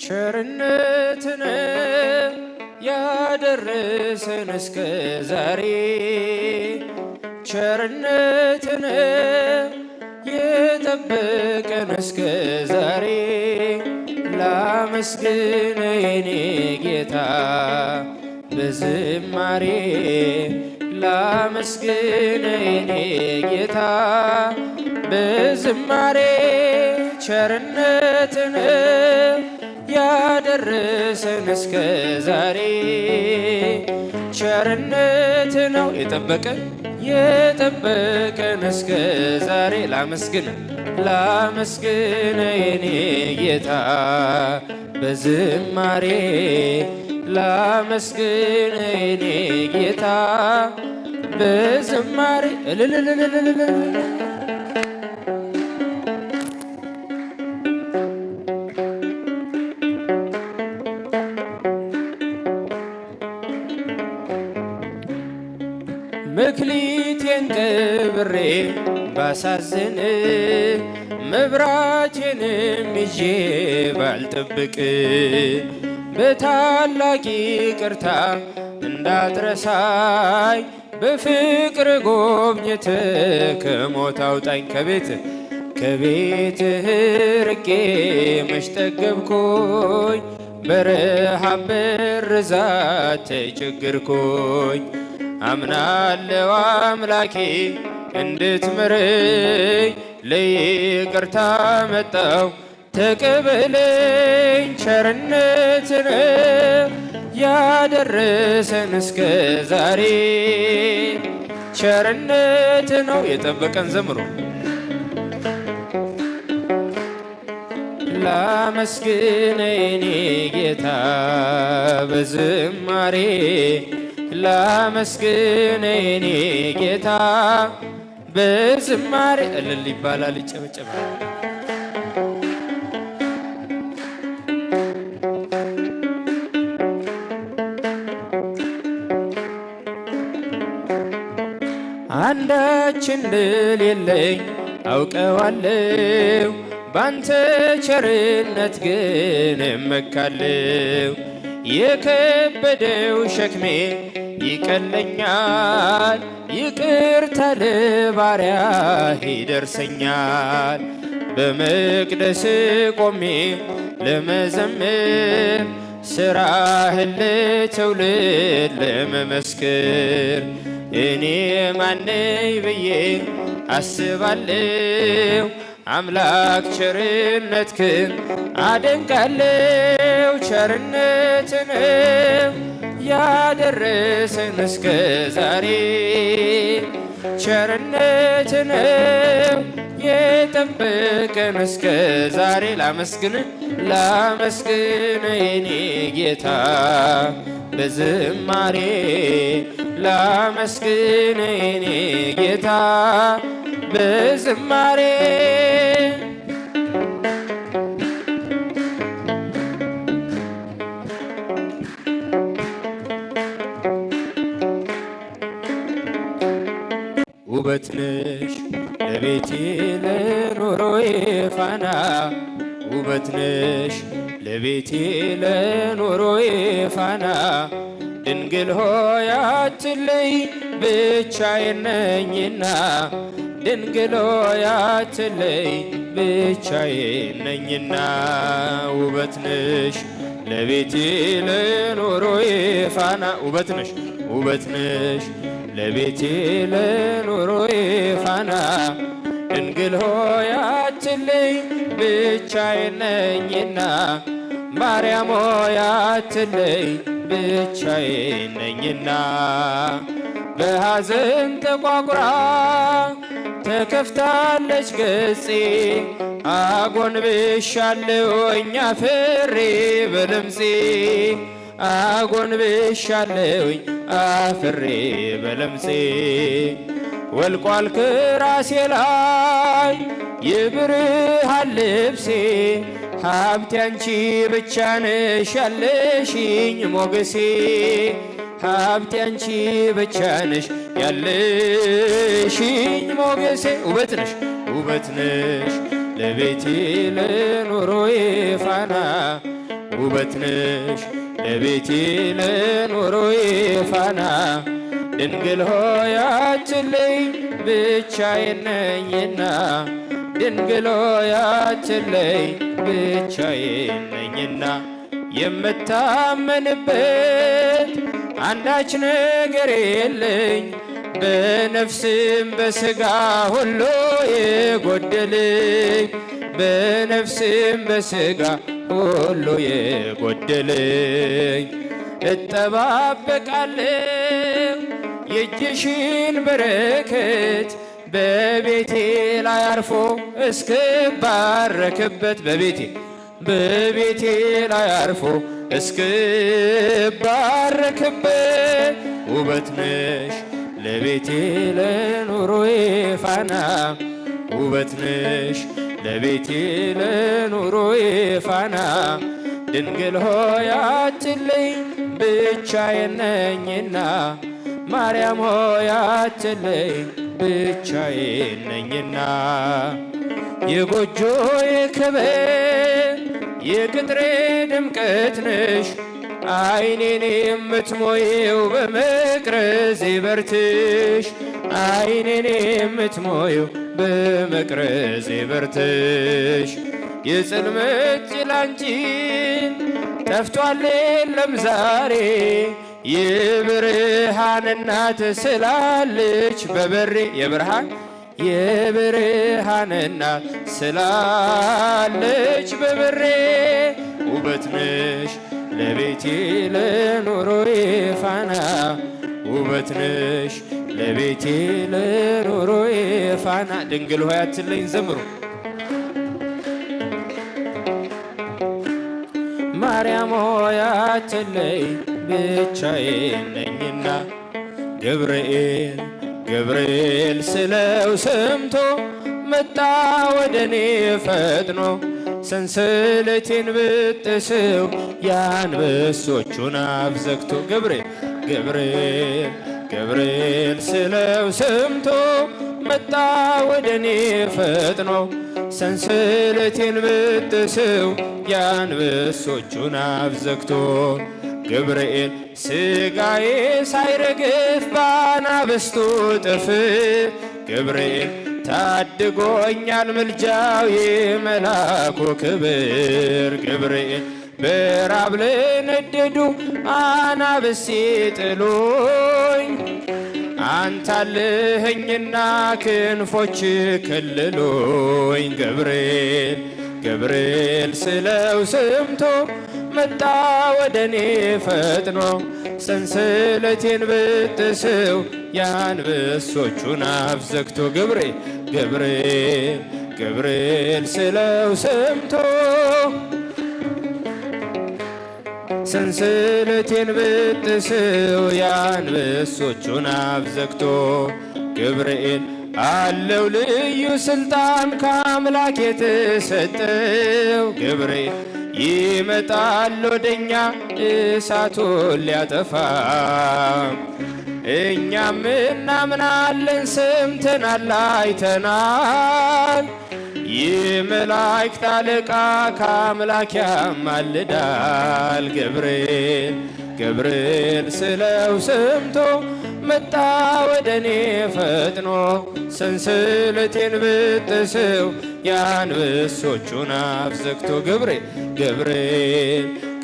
ቸርነትን ያደረሰን እስከ ዛሬ ቸርነትን የጠበቀን እስከ ዛሬ ላመስግን የኔ ጌታ በዝማሬ ላመስግን የኔ ጌታ በዝማሬ ቸርነትን ያደረሰን እስከ ዛሬ ቸርነት ነው የጠበቀን እስከ ዛሬ ላመስግን የኔ ጌታ በዝማሬ ላመስግን የኔ ጌታ በዝማሬ መክሊቴን ቀብሬ ባሳዝን መብራቴንም ይዤ ባልጠብቅ በታላቅ ይቅርታ እንዳትረሳኝ በፍቅር ጎብኝተህ ከሞት አውጣኝ ከቤትህ ርቄ መች ጠገብኩኝ በረሃብ በርዛት ተቸገርኩኝ አምናለሁ አምላኬ እንድትምረኝ ለይቅርታ መጣሁ ተቀበለኝ ቸርነትን ያደረሰን እስከ ዛሬ ቸርነት ነው የጠበቀን ዘምሮ ላመስግን የኔ ጌታ በዝማሬ ላመስግን የኔ ጌታ በዝማሬ እልል ይባላል ይጨበጨባል። አንዳች እንደሌለኝ አውቀዋለሁ ባንተ ቸርነት ግን እመካለሁ የከበደው ሸክሜ ይቀለኛል ይቅርታ ለባሪያህ ይደርሰኛል በመቅደስ ቆሜ ለመዘምር ስራህን ለትውልድ ለመመስክር እኔ ማነኝ ብዬ አስባለሁ አምላክ ቸርነትህን አደንቃለሁ ቸርነትን ያደረሰን እስከ ዛሬ ቸርነትን የጠበቀን እስከ ዛሬ ላመስግን የኔ ጌታ በዝማሬ ላመስግን የኔ ጌታ በዝማሬ ውበት ነሽ ለቤቴ ለኑሮዬ ፋና ውበት ነሽ ለቤቴ ለኑሮዬ ፋና ድንግል ሆይ አትለይ ብቻዬን ነኝና ድንግል ሆይ አትለይ ብቻዬን ነኝና ውበት ነሽ ለቤቴ ለኑሮዬ ፋና ውበት ነሽ ለቤቴ ለኑሮዬ ፋና ድንግል ሆይ አትለይ ብቻዬን ነኝና ማርያም ሆይ አትለይ ብቻዬን ነኝና በሐዘን ተቋቁራ ተከፍታለች ገጼ አጎንብሻለሁኝ አፍሬ በለምጼ አጎንብሻለሁኝ አፍሬ በለምጼ ወልቋል ከራሴ ላይ የብርሃን ልብሴ ሀብቴ አንቺ ብቻ ነሽ ያለሽኝ ሞገሴ ሀብቴ አንቺ ብቻ ነሽ ያለሽኝ ሞገሴ ውበት ነሽ ለቤቴ ለኑሮዬ ፋና ውበት ነሽ ለቤቴ ለኑሮዬ ፋና ድንግል ሆይ አትለይ ብቻዬን ነኝና ድንግል ሆይ አትለይ ብቻዬን ነኝና የምታመንበት አንዳች ነገር የለኝ በነፍስም በሥጋ ሁሉ የጎደለኝ በነፍስም በሥጋ ሁሉ የጎደለኝ እጠባበቃለሁ የእጅሽን በረከት በቤቴ ላይ አርፎ እስክባረክበት በቤቴ ላይ አርፎ እስክባረክበት ውበት ነሽ ለቤቴ ለኑሮዬ ፋና ውበት ነሽ ለቤቴ ለኑሮዬ ፋና ድንግል ሆይ አትለይ ብቻዬን ነኝና ማርያም ሆይ አትለይ ብቻዬን ነኝና የጎጆዬ ክብር የቅጥሬ ድምቀት ነሽ ዓይኔን የምትሞየው በመቅረዝ በርትሽ ዓይኔን የምትሞየው በመቅረዝ በርትሽ የጽልመት ጭላንጭል ጠፍቷል የለም ዛሬ የብርሃን እናት ስላለች በበሬ የብርሃን እናት ስላለች በበሬ ውበት ነሽ ለቤቴ ለኑሮዬ ፋና ውበት ነሽ ለቤቴ ለኑሮዬ ፋና ድንግል ሆይ አትለይኝ ዘምሩ ማርያም ሆይ አትለይ ብቻዬን ነኝና ገብርኤል ስለው ሰምቶ መጣ ወደኔ ፈጥኖ ሰንሰለቴን ብጥሰው የአንበሶቹን አፍ ዘግቶ ገብርኤል ስለው ሰምቶ መጣ ወደኔ ፈጥኖ ሰንሰለቴን ብጥሰው የአንበሶቹን አፍ ዘግቶ ገብርኤል ሥጋዬ ሳይረግፍ በአናብስቱ ጥፍ ገብርኤል ታድጎኛል ምልጃው የመላኩ ክብር ገብርኤል በራብ ለነደዱ አናብስት ሲጥሉኝ አንተ አለኸኝና ክንፎች ከልሎኝ ገብርኤል ስለው ሰምቶ መጣ ወደኔ ፈጥኖ ሰንሰለቴን ብጥሰው የአንበሶቹን አፍ ዘግቶ ገብርኤል ስለው ሰምቶ ሰንሰለቴን ብጥሰው የአንበሶቹን አፍ ዘግቶ ገብርኤል አለው ልዩ ስልጣን ከአምላክ የተሰጠው ገብርኤል ይመጣል ወደኛ እሳቱን ሊያጠፋ እኛም እናምናለን ሰምተናል አይተናል የመላእክት አለቃ ከአምላክ ያማልዳል ገብርኤል ስለው ሰምቶ መጣ ወደኔ ፈጥኖ ሰንሰለቴን ብጥሰው የአንበሶቹን አፍ ዘግቶ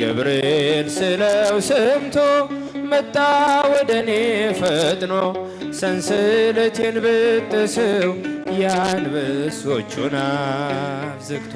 ገብርኤል ስለው ሰምቶ መጣ ወደኔ ፈጥኖ ሰንሰለቴን ብጥሰው የአንበሶቹን አፍ ዘግቶ